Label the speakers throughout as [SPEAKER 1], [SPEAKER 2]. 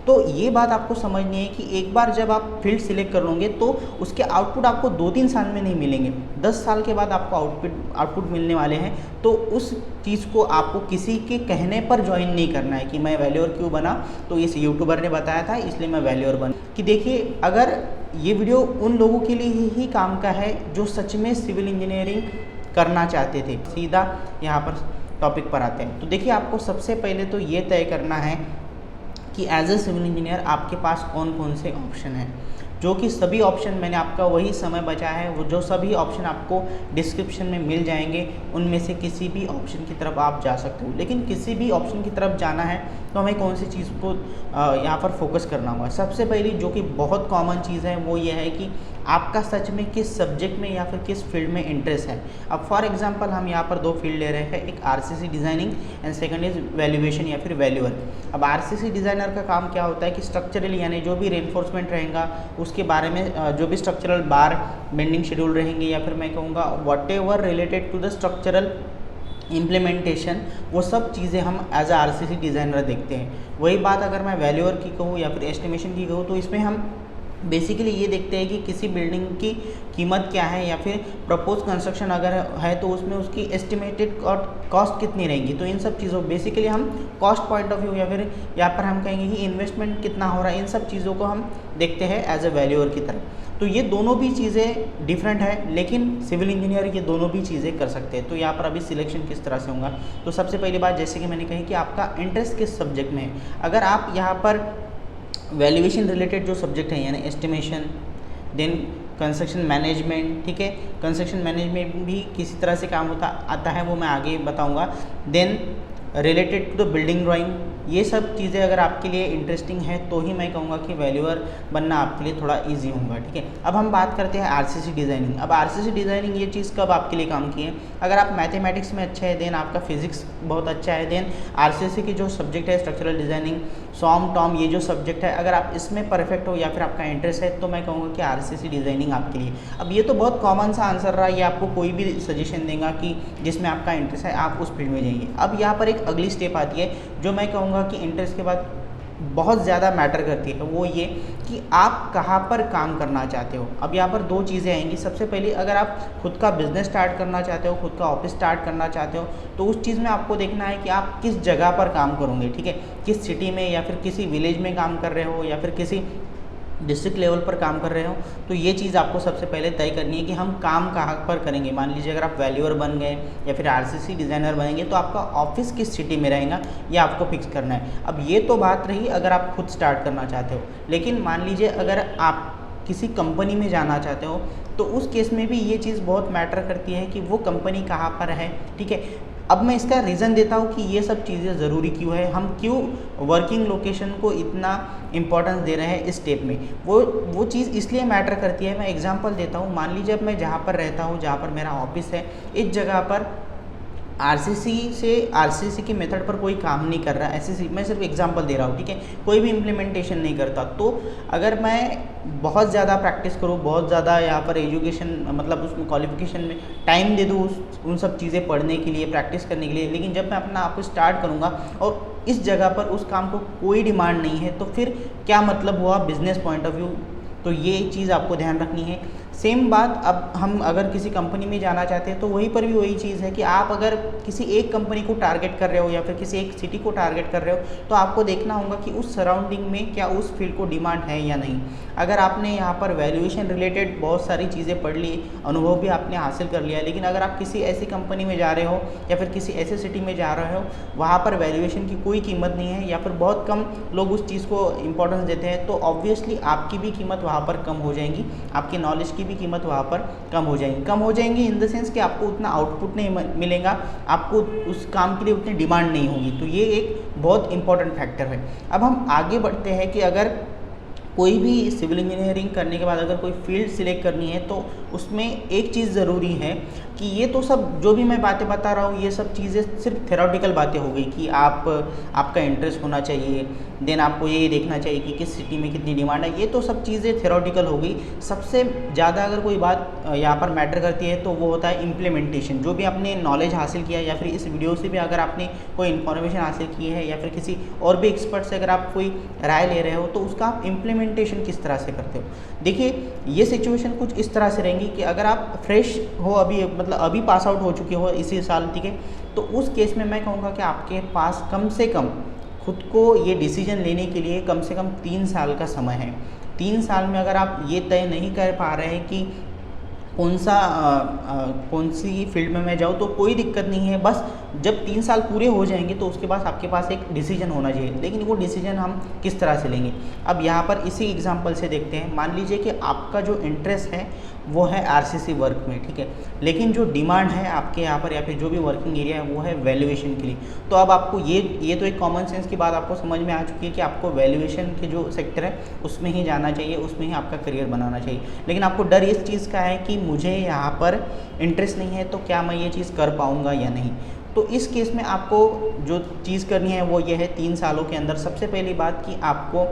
[SPEAKER 1] तो ये बात आपको समझनी है कि एक बार जब आप फील्ड सिलेक्ट कर लोगे तो उसके आउटपुट आपको 2-3 साल में नहीं मिलेंगे, 10 साल के बाद आपको आउटपुट मिलने वाले हैं। तो उस चीज़ को आपको किसी के कहने पर ज्वाइन नहीं करना है कि मैं वैल्यूअर क्यों बना, तो इस यूट्यूबर ने बताया था इसलिए मैं वैल्यूअर बना। कि देखिए, अगर ये वीडियो उन लोगों के लिए ही काम का है जो सच में सिविल इंजीनियरिंग करना चाहते थे। सीधा यहाँ पर टॉपिक पर आते हैं। तो देखिए, आपको सबसे पहले तो ये तय करना है कि एज ए सिविल इंजीनियर आपके पास कौन कौन से ऑप्शन हैं, जो कि सभी ऑप्शन मैंने आपका वही समय बचाया है, वो जो सभी ऑप्शन आपको डिस्क्रिप्शन में मिल जाएंगे, उनमें से किसी भी ऑप्शन की तरफ आप जा सकते हो। लेकिन किसी भी ऑप्शन की तरफ जाना है तो हमें कौन सी चीज़ को यहाँ पर फोकस करना होगा। सबसे पहली जो कि बहुत कॉमन चीज़ है वो ये है कि आपका सच में किस सब्जेक्ट में या फिर किस फील्ड में इंटरेस्ट है। अब फॉर एग्जांपल हम यहाँ पर 2 फील्ड ले रहे हैं, एक RCC designing and second is valuation या फिर वैल्यूअर। अब आरसीसी डिज़ाइनर का काम क्या होता है कि स्ट्रक्चरल यानी जो भी रेनफोर्समेंट रहेगा उसके बारे में, जो भी स्ट्रक्चरल बार बेंडिंग शेड्यूल रहेंगे या फिर मैं कहूँगा whatever related to the structural implementation, वो सब चीज़ें हम एज आ आरसीसी डिज़ाइनर देखते हैं। वही बात अगर मैं वैल्यूअर की कहूँ या फिर एस्टिमेशन की कहूँ तो इसमें हम बेसिकली ये देखते हैं कि किसी बिल्डिंग की कीमत क्या है या फिर प्रपोज कंस्ट्रक्शन अगर है तो उसमें उसकी एस्टिमेटेड कॉस्ट कितनी रहेंगी। तो इन सब चीज़ों बेसिकली हम कॉस्ट पॉइंट ऑफ व्यू या फिर यहाँ पर हम कहेंगे कि इन्वेस्टमेंट कितना हो रहा है, इन सब चीज़ों को हम देखते हैं एज ए वैल्यूअर की तरफ। तो ये दोनों भी चीज़ें डिफरेंट है, लेकिन सिविल इंजीनियर ये दोनों भी चीज़ें कर सकते हैं। तो यहाँ पर अभी सिलेक्शन किस तरह से होगा, तो सबसे पहली बात जैसे कि मैंने कही कि आपका इंटरेस्ट किस सब्जेक्ट में है। अगर आप यहाँ पर वैल्यूएशन रिलेटेड जो सब्जेक्ट है यानी एस्टिमेशन, देन कंस्ट्रक्शन मैनेजमेंट, ठीक है, कंस्ट्रक्शन मैनेजमेंट भी किसी तरह से काम होता आता है, वो मैं आगे बताऊंगा। Then related to the building drawing, ये सब चीज़ें अगर आपके लिए इंटरेस्टिंग है तो ही मैं कहूँगा कि वैल्यूअर बनना आपके लिए थोड़ा इजी होगा, ठीक है। अब हम बात करते हैं आरसीसी डिज़ाइनिंग। अब आरसीसी डिज़ाइनिंग ये चीज़ कब आपके लिए काम की है, अगर आप मैथमेटिक्स में अच्छे हैं, देन आपका फिजिक्स बहुत अच्छा है, देन आरसीसी की जो सब्जेक्ट है स्ट्रक्चरल डिज़ाइनिंग, सॉम टॉम, ये जो सब्जेक्ट है अगर आप इसमें परफेक्ट हो या फिर आपका इंटरेस्ट है तो मैं कहूँगा कि आरसीसी डिज़ाइनिंग आपके लिए। अब ये तो बहुत कॉमन सा आंसर रहा, ये आपको कोई भी सजेशन देगा कि जिसमें आपका इंटरेस्ट है आप उस फील्ड में जाइए। अब यहाँ पर एक अगली स्टेप आती है जो मैं कहूँगा कि इंटरेस्ट के बाद बहुत ज़्यादा मैटर करती है, वो ये कि आप कहाँ पर काम करना चाहते हो। अब यहाँ पर 2 चीज़ें आएंगी। सबसे पहले अगर आप खुद का बिजनेस स्टार्ट करना चाहते हो, खुद का ऑफिस स्टार्ट करना चाहते हो, तो उस चीज़ में आपको देखना है कि आप किस जगह पर काम करोगे, ठीक है, किस सिटी में या फिर किसी विलेज में काम कर रहे हो या फिर किसी डिस्ट्रिक्ट लेवल पर काम कर रहे हो। तो ये चीज़ आपको सबसे पहले तय करनी है कि हम काम कहाँ पर करेंगे। मान लीजिए अगर आप वैल्यूअर बन गए या फिर आरसीसी डिज़ाइनर बनेंगे तो आपका ऑफिस किस सिटी में रहेगा ये आपको फिक्स करना है। अब ये तो बात रही अगर आप खुद स्टार्ट करना चाहते हो, लेकिन मान लीजिए अगर आप किसी कंपनी में जाना चाहते हो तो उस केस में भी ये चीज़ बहुत मैटर करती है कि वो कंपनी कहाँ पर है, ठीक है। अब मैं इसका रीज़न देता हूँ कि ये सब चीज़ें ज़रूरी क्यों है, हम क्यों वर्किंग लोकेशन को इतना इम्पोर्टेंस दे रहे हैं इस स्टेप में। वो चीज़ इसलिए मैटर करती है। मैं एग्जांपल देता हूँ, मान लीजिए अब मैं जहाँ पर रहता हूँ, जहाँ पर मेरा ऑफिस है, इस जगह पर आरसीसी की मेथड पर कोई काम नहीं कर रहा है, ऐसे मैं सिर्फ एग्जांपल दे रहा हूँ, ठीक है, कोई भी इम्प्लीमेंटेशन नहीं करता। तो अगर मैं बहुत ज़्यादा प्रैक्टिस करूँ, बहुत ज़्यादा यहाँ पर एजुकेशन मतलब उसमें क्वालिफिकेशन में टाइम दे दूँ उन सब चीज़ें पढ़ने के लिए, प्रैक्टिस करने के लिए, लेकिन जब मैं अपना ऑफिस स्टार्ट करूँगा और इस जगह पर उस काम को कोई डिमांड नहीं है तो फिर क्या मतलब हुआ बिजनेस पॉइंट ऑफ व्यू। तो ये चीज़ आपको ध्यान रखनी है। सेम बात अब हम अगर किसी कंपनी में जाना चाहते हैं तो वहीं पर भी वही चीज़ है कि आप अगर किसी एक कंपनी को टारगेट कर रहे हो या फिर किसी एक सिटी को टारगेट कर रहे हो तो आपको देखना होगा कि उस सराउंडिंग में क्या उस फील्ड को डिमांड है या नहीं। अगर आपने यहाँ पर वैल्यूएशन रिलेटेड बहुत सारी चीज़ें पढ़ ली, अनुभव भी आपने हासिल कर लिया, लेकिन अगर आप किसी ऐसी कंपनी में जा रहे हो या फिर किसी ऐसे सिटी में जा रहे हो वहाँ पर वैल्यूएशन की कोई कीमत नहीं है या फिर बहुत कम लोग उस चीज़ को इंपॉर्टेंस देते हैं, तो ऑब्वियसली आपकी भी कीमत वहाँ पर कम हो जाएगी, आपकी नॉलेज की भी कीमत वहाँ पर कम हो जाएंगी इन द सेंस कि आपको उतना आउटपुट नहीं मिलेगा, आपको उस काम के लिए उतनी डिमांड नहीं होगी। तो ये एक बहुत इंपॉर्टेंट फैक्टर है। अब हम आगे बढ़ते हैं कि अगर कोई भी सिविल इंजीनियरिंग करने के बाद अगर कोई फील्ड सिलेक्ट करनी है तो उसमें एक चीज़ ज़रूरी है कि ये तो सब जो भी मैं बातें बता रहा हूँ ये सब चीज़ें सिर्फ थ्योरेटिकल बातें हो गई कि आपका इंटरेस्ट होना चाहिए, देन आपको ये देखना चाहिए कि किस सिटी में कितनी डिमांड है, ये तो सब चीज़ें थ्योरेटिकल हो गई। सबसे ज़्यादा अगर कोई बात यहाँ पर मैटर करती है तो वो होता है इम्प्लीमेंटेशन। जो भी आपने नॉलेज हासिल किया या फिर इस वीडियो से भी अगर आपने कोई इन्फॉर्मेशन हासिल की है या फिर किसी और भी एक्सपर्ट से अगर आप कोई राय ले रहे हो तो उसका आप इम्प्लीमेंटेशन किस तरह से करते हो। देखिए ये सिचुएशन कुछ इस तरह से रहेंगी कि अगर आप फ्रेश हो, अभी मतलब अभी पास आउट हो चुके हो इसी साल, ठीक है, तो उस केस में मैं कहूँगा कि आपके पास कम से कम खुद को ये डिसीजन लेने के लिए कम से कम 3 साल का समय है। 3 साल में अगर आप ये तय नहीं कर पा रहे हैं कि कौन सी फील्ड में मैं जाऊँ तो कोई दिक्कत नहीं है। बस जब 3 साल पूरे हो जाएंगे तो उसके बाद आपके पास एक डिसीजन होना चाहिए, लेकिन वो डिसीजन हम किस तरह से लेंगे। अब यहाँ पर इसी एग्जांपल से देखते हैं। मान लीजिए कि आपका जो इंटरेस्ट है वो है आरसीसी वर्क में, ठीक है, लेकिन जो डिमांड है आपके यहाँ पर या फिर जो भी वर्किंग एरिया है वो है वैल्यूएशन के लिए। तो अब आपको ये तो एक कॉमन सेंस की बात आपको समझ में आ चुकी है कि आपको वैल्यूएशन के जो सेक्टर है उसमें ही जाना चाहिए, उसमें ही आपका करियर बनाना चाहिए। लेकिन आपको डर इस चीज़ का है कि मुझे यहाँ पर इंटरेस्ट नहीं है तो क्या मैं ये चीज़ कर पाऊँगा या नहीं। तो इस केस में आपको जो चीज़ करनी है वो ये है 3 सालों के अंदर सबसे पहली बात कि आपको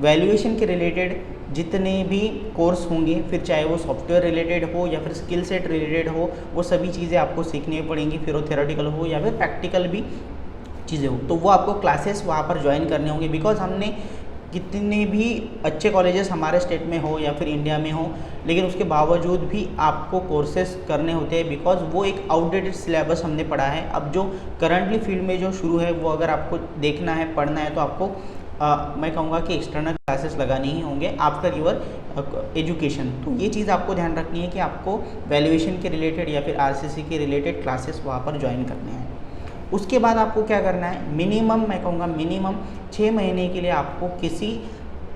[SPEAKER 1] वैल्यूएशन के रिलेटेड जितने भी कोर्स होंगे, फिर चाहे वो सॉफ्टवेयर रिलेटेड हो या फिर स्किल सेट रिलेटेड हो, वो सभी चीज़ें आपको सीखनी पड़ेंगी, फिर वो थ्योरेटिकल हो या फिर प्रैक्टिकल भी चीज़ें हो, तो वो आपको क्लासेस वहाँ पर ज्वाइन करने होंगे। बिकॉज हमने कितने भी अच्छे कॉलेजेस हमारे स्टेट में हो या फिर इंडिया में हो, लेकिन उसके बावजूद भी आपको कोर्सेज करने होते हैं बिकॉज वो एक आउटडेटेड सिलेबस हमने पढ़ा है। अब जो करंटली फील्ड में जो शुरू है वो अगर आपको देखना है, पढ़ना है, तो आपको मैं कहूँगा कि एक्सटर्नल क्लासेस लगाने ही होंगे आफ्टर योर एजुकेशन। तो ये चीज़ आपको ध्यान रखनी है कि आपको वैल्यूएशन के रिलेटेड या फिर आरसीसी के रिलेटेड क्लासेस वहाँ पर ज्वाइन करने हैं। उसके बाद आपको क्या करना है, मिनिमम मैं कहूँगा मिनिमम 6 महीने के लिए आपको किसी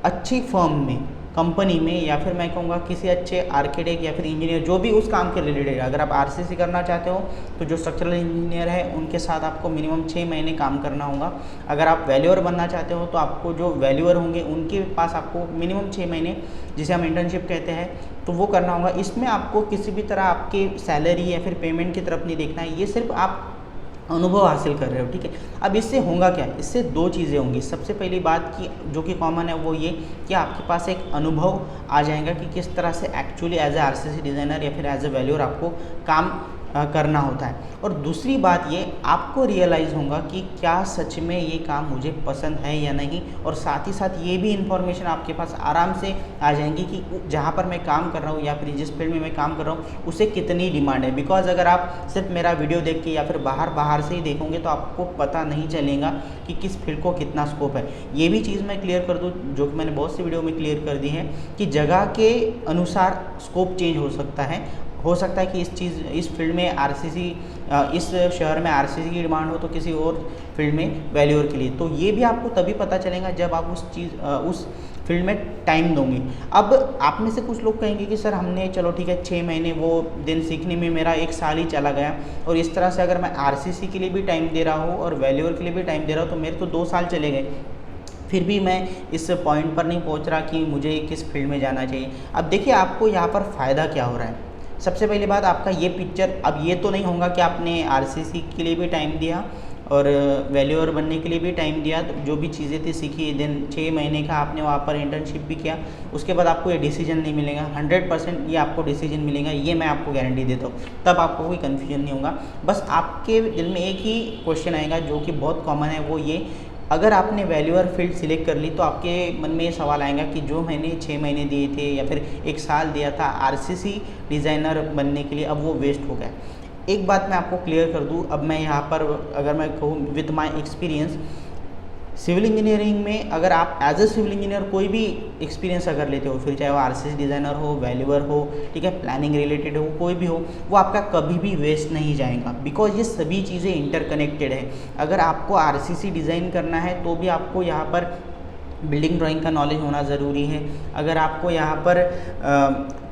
[SPEAKER 1] अच्छी फर्म में, कंपनी में, या फिर मैं कहूँगा किसी अच्छे आर्किटेक्ट या फिर इंजीनियर जो भी उस काम के रिलेटेड है, अगर आप आरसीसी करना चाहते हो तो जो स्ट्रक्चरल इंजीनियर है उनके साथ आपको मिनिमम 6 महीने काम करना होगा। अगर आप वैल्यूअर बनना चाहते हो तो आपको जो वैल्यूअर होंगे उनके पास आपको मिनिमम 6 महीने, जिसे हम इंटर्नशिप कहते हैं, तो वो करना होगा। इसमें आपको किसी भी तरह आपके सैलरी या फिर पेमेंट की तरफ नहीं देखना है, ये सिर्फ आप अनुभव हासिल कर रहे हो, ठीक है। अब इससे होगा क्या, इससे 2 चीज़ें होंगी। सबसे पहली बात की जो कि कॉमन है वो ये कि आपके पास एक अनुभव आ जाएगा कि किस तरह से actually as a RCC designer या फिर एज ए वैल्यूअर आपको काम करना होता है। और दूसरी बात ये आपको रियलाइज़ होगा कि क्या सच में ये काम मुझे पसंद है या नहीं, और साथ ही साथ ये भी इन्फॉर्मेशन आपके पास आराम से आ जाएंगी कि जहाँ पर मैं काम कर रहा हूँ या फिर जिस फील्ड में मैं काम कर रहा हूँ उसे कितनी डिमांड है। बिकॉज अगर आप सिर्फ मेरा वीडियो देख के या फिर बाहर से ही देखोगे तो आपको पता नहीं चलेगा कि किस फील्ड को कितना स्कोप है। ये भी चीज़ मैं क्लियर कर दूँ, जो कि मैंने बहुत सी वीडियो में क्लियर कर दी है, कि जगह के अनुसार स्कोप चेंज हो सकता है कि इस फील्ड में आरसीसी, इस शहर में आरसीसी की डिमांड हो तो किसी और फील्ड में वैल्यूअर के लिए। तो ये भी आपको तभी पता चलेगा जब आप उस फील्ड में टाइम दोगे। अब आप में से कुछ लोग कहेंगे कि सर हमने, चलो ठीक है, 6 महीने वो दिन सीखने में मेरा 1 साल ही चला गया, और इस तरह से अगर मैं आरसीसी के लिए भी टाइम दे रहा हूँ और वैल्यूअर के लिए भी टाइम दे रहा हूँ तो मेरे तो 2 साल चले गए, फिर भी मैं इस पॉइंट पर नहीं पहुँच रहा कि मुझे किस फील्ड में जाना चाहिए। अब देखिए आपको यहाँ पर फ़ायदा क्या हो रहा है। सबसे पहली बात, आपका ये पिक्चर, अब ये तो नहीं होगा कि आपने आरसीसी के लिए भी टाइम दिया और वैल्यूअर बनने के लिए भी टाइम दिया, तो जो भी चीज़ें थी सीखी, दिन 6 महीने का आपने वहाँ पर इंटर्नशिप भी किया, उसके बाद आपको ये डिसीजन नहीं मिलेगा। 100% ये आपको डिसीजन मिलेगा, ये मैं आपको गारंटी देता हूँ। तब आपको कोई कन्फ्यूजन नहीं होगा। बस आपके दिल में एक ही क्वेश्चन आएगा जो कि बहुत कॉमन है, वो ये, अगर आपने वैल्यूअर फील्ड सिलेक्ट कर ली तो आपके मन में ये सवाल आएगा कि जो मैंने 6 महीने दिए थे या फिर 1 साल दिया था आरसीसी डिज़ाइनर बनने के लिए, अब वो वेस्ट हो गया। एक बात मैं आपको क्लियर कर दूं, अब मैं यहाँ पर अगर मैं कहूँ with my experience, civil engineering में अगर आप एज ए सिविल इंजीनियर कोई भी एक्सपीरियंस अगर लेते हो, फिर चाहे वो आरसीसी डिज़ाइनर हो, वैल्यूअर हो, ठीक है, प्लानिंग रिलेटेड हो, कोई भी हो, वो आपका कभी भी वेस्ट नहीं जाएगा। बिकॉज ये सभी चीज़ें इंटरकनेक्टेड है। अगर आपको आरसीसी डिज़ाइन करना है तो भी आपको यहाँ पर बिल्डिंग ड्राइंग का नॉलेज होना ज़रूरी है। अगर आपको यहाँ पर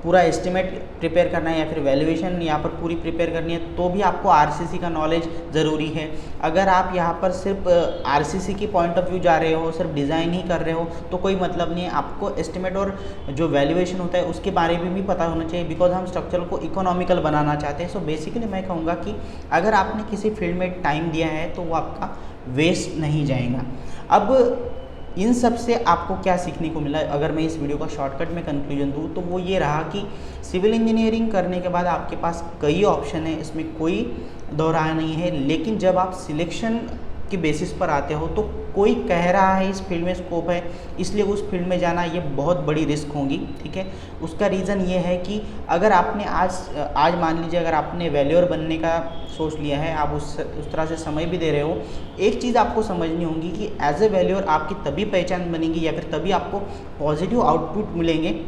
[SPEAKER 1] पूरा एस्टिमेट प्रिपेयर करना है या फिर वैल्यूएशन यहाँ पर पूरी प्रिपेयर करनी है तो भी आपको आरसीसी का नॉलेज ज़रूरी है। अगर आप यहाँ पर सिर्फ आरसीसी की पॉइंट ऑफ व्यू जा रहे हो, सिर्फ डिज़ाइन ही कर रहे हो तो कोई मतलब नहीं है। आपको एस्टिमेट और जो वैल्यूएशन होता है उसके बारे में भी पता होना चाहिए, बिकॉज हम स्ट्रक्चर को इकोनॉमिकल बनाना चाहते हैं। सो बेसिकली मैं कहूँगा कि अगर आपने किसी फील्ड में टाइम दिया है तो वो आपका वेस्ट नहीं जाएगा। अब इन सब से आपको क्या सीखने को मिला, अगर मैं इस वीडियो का शॉर्टकट में कंक्लूजन दूँ तो वो ये रहा कि सिविल इंजीनियरिंग करने के बाद आपके पास कई ऑप्शन है, इसमें कोई दो राय नहीं है। लेकिन जब आप सिलेक्शन के बेसिस पर आते हो तो कोई कह रहा है इस फील्ड में स्कोप है इसलिए उस फील्ड में जाना ये बहुत बड़ी रिस्क होगी, ठीक है। उसका रीज़न ये है कि अगर आपने आज मान लीजिए अगर आपने वैल्यूअर बनने का सोच लिया है, आप उस तरह से समय भी दे रहे हो, एक चीज़ आपको समझनी होगी कि एज ए वैल्यूअर आपकी तभी पहचान बनेगी या फिर तभी आपको पॉजिटिव आउटपुट मिलेंगे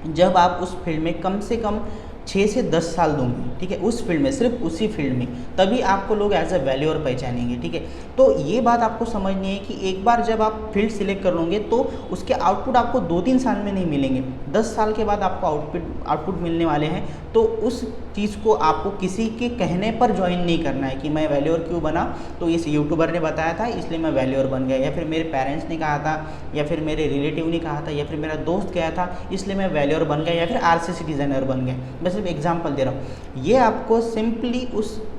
[SPEAKER 1] जब आप उस फील्ड में कम से कम 6 से 10 साल दूंगी, ठीक है, उस फील्ड में, सिर्फ उसी फील्ड में, तभी आपको लोग एज ए वैल्यूअर पहचानेंगे, ठीक है। तो ये बात आपको समझनी है कि एक बार जब आप फील्ड सिलेक्ट कर लोगे तो उसके आउटपुट आपको 2-3 साल में नहीं मिलेंगे, 10 साल के बाद आपको आउटपुट मिलने वाले हैं। तो उस चीज़ को आपको किसी के कहने पर ज्वाइन नहीं करना है कि मैं वैल्यूअर क्यों बना, तो इस यूट्यूबर ने बताया था इसलिए मैं वैल्यूअर बन गया, या फिर मेरे पेरेंट्स ने कहा था, या फिर मेरे रिलेटिव ने कहा था, या फिर मेरा दोस्त गया था इसलिए मैं वैल्यूअर बन गया, या फिर आरसीसी डिज़ाइनर बन गया। मैं सिर्फ एग्जांपल दे रहा हूँ। ये आपको सिंपली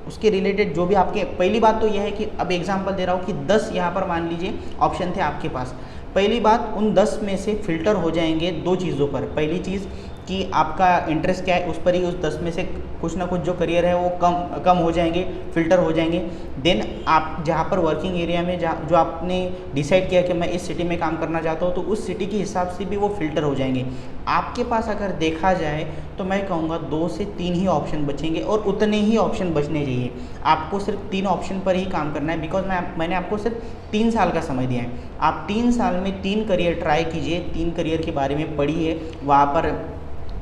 [SPEAKER 1] उसके रिलेटेड जो भी आपके, पहली बात तो यह है कि अब एग्जांपल दे रहा हूँ कि 10 यहाँ पर मान लीजिए ऑप्शन थे आपके पास। पहली बात, उन 10 में से फिल्टर हो जाएंगे 2 चीज़ों पर। पहली चीज़ कि आपका इंटरेस्ट क्या है उस पर ही, उस 10 में से कुछ ना कुछ जो करियर है वो कम हो जाएंगे, फिल्टर हो जाएंगे। देन आप जहाँ पर वर्किंग एरिया में जो आपने डिसाइड किया कि मैं इस सिटी में काम करना चाहता हूँ तो उस सिटी के हिसाब से भी वो फिल्टर हो जाएंगे। आपके पास अगर देखा जाए तो मैं कहूँगा 2 से 3 ही ऑप्शन बचेंगे और उतने ही ऑप्शन बचने चाहिए। आपको सिर्फ 3 ऑप्शन पर ही काम करना है, बिकॉज मैंने आपको सिर्फ 3 साल का समय दिया है। आप 3 साल में 3 करियर ट्राई कीजिए, 3 करियर के बारे में पढ़िए, वहाँ पर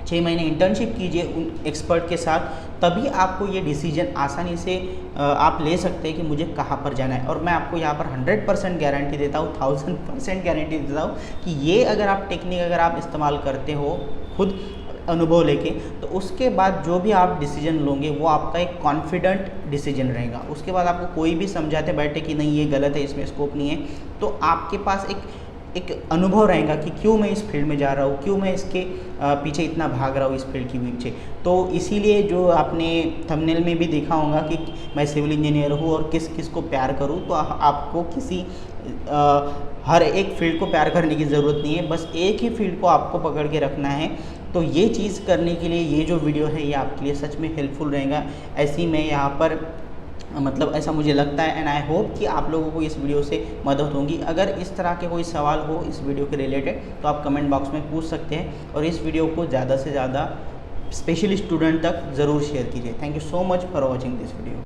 [SPEAKER 1] 6 महीने इंटर्नशिप कीजिए उन एक्सपर्ट के साथ, तभी आपको ये डिसीजन आसानी से आप ले सकते हैं कि मुझे कहाँ पर जाना है। और मैं आपको यहाँ पर 100% गारंटी देता हूँ, 1000% गारंटी देता हूँ कि ये अगर आप टेक्निक अगर आप इस्तेमाल करते हो खुद अनुभव लेके, तो उसके बाद जो भी आप डिसीजन लोगे वो आपका एक कॉन्फिडेंट डिसीजन रहेगा। उसके बाद आपको कोई भी समझाते बैठे कि नहीं ये गलत है, इसमें स्कोप नहीं है, तो आपके पास एक अनुभव रहेगा कि क्यों मैं इस फील्ड में जा रहा हूँ, क्यों मैं इसके पीछे इतना भाग रहा हूँ इस फील्ड के पीछे। तो इसीलिए जो आपने थंबनेल में भी देखा होगा कि मैं सिविल इंजीनियर हूँ और किस किस को प्यार करूँ, तो आपको किसी हर एक फील्ड को प्यार करने की ज़रूरत नहीं है, बस एक ही फील्ड को आपको पकड़ के रखना है। तो ये चीज़ करने के लिए ये जो वीडियो है ये आपके लिए सच में हेल्पफुल रहेगा, ऐसी मैं यहाँ पर मतलब ऐसा मुझे लगता है। एंड आई होप कि आप लोगों को इस वीडियो से मदद होगी। अगर इस तरह के कोई सवाल हो इस वीडियो के रिलेटेड तो आप कमेंट बॉक्स में पूछ सकते हैं, और इस वीडियो को ज़्यादा से ज़्यादा स्पेशली स्टूडेंट तक ज़रूर शेयर कीजिए। Thank you so much for watching this video.